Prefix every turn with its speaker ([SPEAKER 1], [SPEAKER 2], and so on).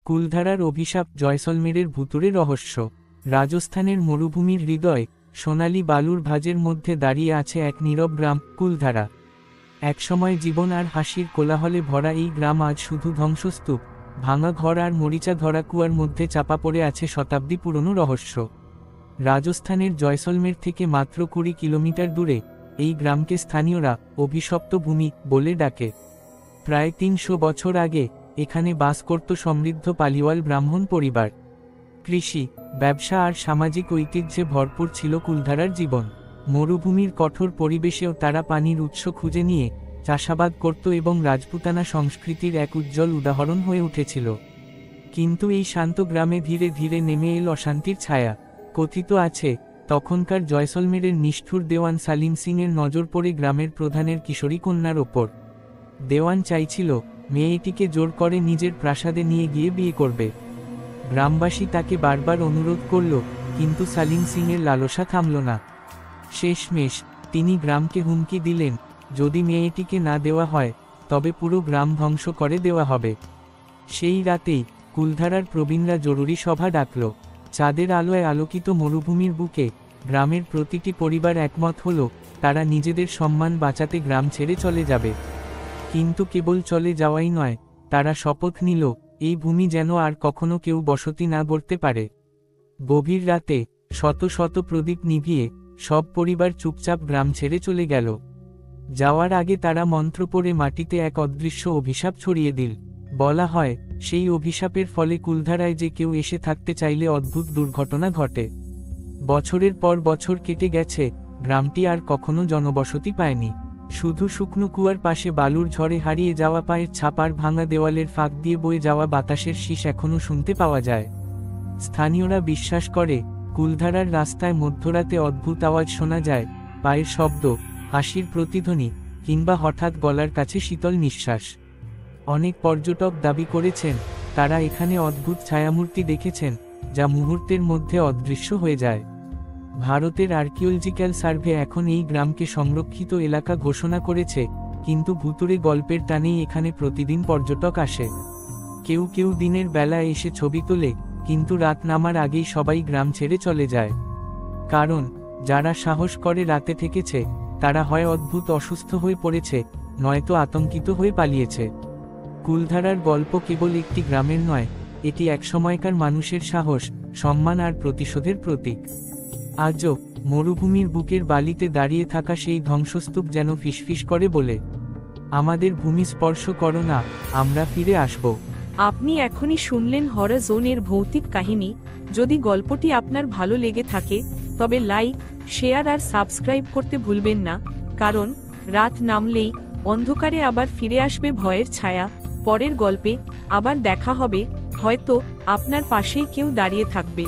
[SPEAKER 1] কুলধারার অভিশাপ, জয়সলমেরের ভুতুড়ে রহস্য। রাজস্থানের মরুভূমির হৃদয়, সোনালী বালুর ভাঁজের মধ্যে দাঁড়িয়ে আছে এক নীরব গ্রাম, কুলধারা। একসময় জীবন আর হাসির কোলাহলে ভরা এই গ্রাম আজ শুধু ধ্বংসস্তূপ, ভাঙা ঘর আর মরিচা ধরা কুয়ার মধ্যে চাপা পড়ে আছে শতাব্দী পুরনো রহস্য। রাজস্থানের জয়সলমের থেকে মাত্র 20 কিলোমিটার দূরে এই গ্রামকে স্থানীয়রা অভিশপ্ত ভূমি বলে ডাকে। প্রায় 300 বছর আগে এখানে বাস করত সমৃদ্ধ পালিওয়াল ব্রাহ্মণ পরিবার। কৃষি, ব্যবসা আর সামাজিক ঐতিহ্যে ভরপুর ছিল কুলধারার জীবন। মরুভূমির কঠোর পরিবেশেও তারা পানির উৎস খুঁজে নিয়ে চাষাবাদ করত এবং রাজপুতানা সংস্কৃতির এক উজ্জ্বল উদাহরণ হয়ে উঠেছিল। কিন্তু এই শান্ত গ্রামে ধীরে ধীরে নেমে এল অশান্তির ছায়া। কথিত আছে, তখনকার জয়সলমেরের নিষ্ঠুর দেওয়ান সালিম সিংয়ের নজর পড়ে গ্রামের প্রধানের কিশোরী কন্যার ওপর। দেওয়ান চাইছিল মেয়েটিকে জোর করে নিজের প্রাসাদে নিয়ে গিয়ে বিয়ে করবে। গ্রামবাসী তাকে বারবার অনুরোধ করল, কিন্তু সালিম সিংয়ের লালসা থামল না। শেষমেশ তিনি গ্রামকে হুমকি দিলেন, যদি মেয়েটিকে না দেওয়া হয় তবে পুরো গ্রাম ধ্বংস করে দেওয়া হবে। সেই রাতেই কুলধারার প্রবীণরা জরুরি সভা ডাকল। চাঁদের আলোয় আলোকিত মরুভূমির বুকে গ্রামের প্রতিটি পরিবার একমত হল, তারা নিজেদের সম্মান বাঁচাতে গ্রাম ছেড়ে চলে যাবে। কিন্তু কেবল চলে যাওয়াই নয়, তারা শপথ নিল, এই ভূমি যেন আর কখনো কেউ বসতি না গড়তে পারে। গভীর রাতে শত শত প্রদীপ নিভিয়ে সব পরিবার চুপচাপ গ্রাম ছেড়ে চলে গেল। যাওয়ার আগে তারা মন্ত্র পড়ে মাটিতে এক অদৃশ্য অভিশাপ ছড়িয়ে দিল। বলা হয়, সেই অভিশাপের ফলে কুলধারায় যে কেউ এসে থাকতে চাইলে অদ্ভুত দুর্ঘটনা ঘটে। বছরের পর বছর কেটে গেছে, গ্রামটি আর কখনো জনবসতি পায়নি। শুধু শুকনো কুয়ার পাশে বালুর ঝড়ে হারিয়ে যাওয়া পায়ের ছাপার ভাঙা দেওয়ালের ফাঁক দিয়ে বয়ে যাওয়া বাতাসের শীষ এখনও শুনতে পাওয়া যায়। স্থানীয়রা বিশ্বাস করে, কুলধারার রাস্তায় মধ্যরাতে অদ্ভুত আওয়াজ শোনা যায়, পায়ের শব্দ, হাসির প্রতিধ্বনি, কিংবা হঠাৎ গলার কাছে শীতল নিঃশ্বাস। অনেক পর্যটক দাবি করেছেন, তারা এখানে অদ্ভুত ছায়ামূর্তি দেখেছেন, যা মুহূর্তের মধ্যে অদৃশ্য হয়ে যায়। ভারতের আর্কিওলজিক্যাল সার্ভে এখন এই গ্রামকে সংরক্ষিত এলাকা ঘোষণা করেছে, কিন্তু ভুতুড়ে গল্পের টানেই এখানে প্রতিদিন পর্যটক আসে। কেউ কেউ দিনের বেলা এসে ছবি তোলে, কিন্তু রাত নামার আগেই সবাই গ্রাম ছেড়ে চলে যায়। কারণ যারা সাহস করে রাতে থেকেছে, তারা হয় অদ্ভুত অসুস্থ হয়ে পড়েছে, নয়তো আতঙ্কিত হয়ে পালিয়েছে। কুলধারার গল্প কেবল একটি গ্রামের নয়, এটি একসময়কার মানুষের সাহস, সম্মান আর প্রতিশোধের প্রতীক। আজও মরুভূমির বুকের বালিতে দাঁড়িয়ে থাকা সেই ধ্বংসস্তূপ যেন ফিসফিস করে বলে, আমাদের ভূমি স্পর্শ করো না, আমরা ফিরে আসব।
[SPEAKER 2] আপনি এখনই শুনলেন হরর জোনের ভৌতিক কাহিনী। যদি গল্পটি আপনার ভালো লেগে থাকে তবে লাইক, শেয়ার আর সাবস্ক্রাইব করতে ভুলবেন না, কারণ রাত নামলেই অন্ধকারে আবার ফিরে আসবে ভয়ের ছায়া। পরের গল্পে আবার দেখা হবে, হয়তো আপনার পাশেই কেউ দাঁড়িয়ে থাকবে।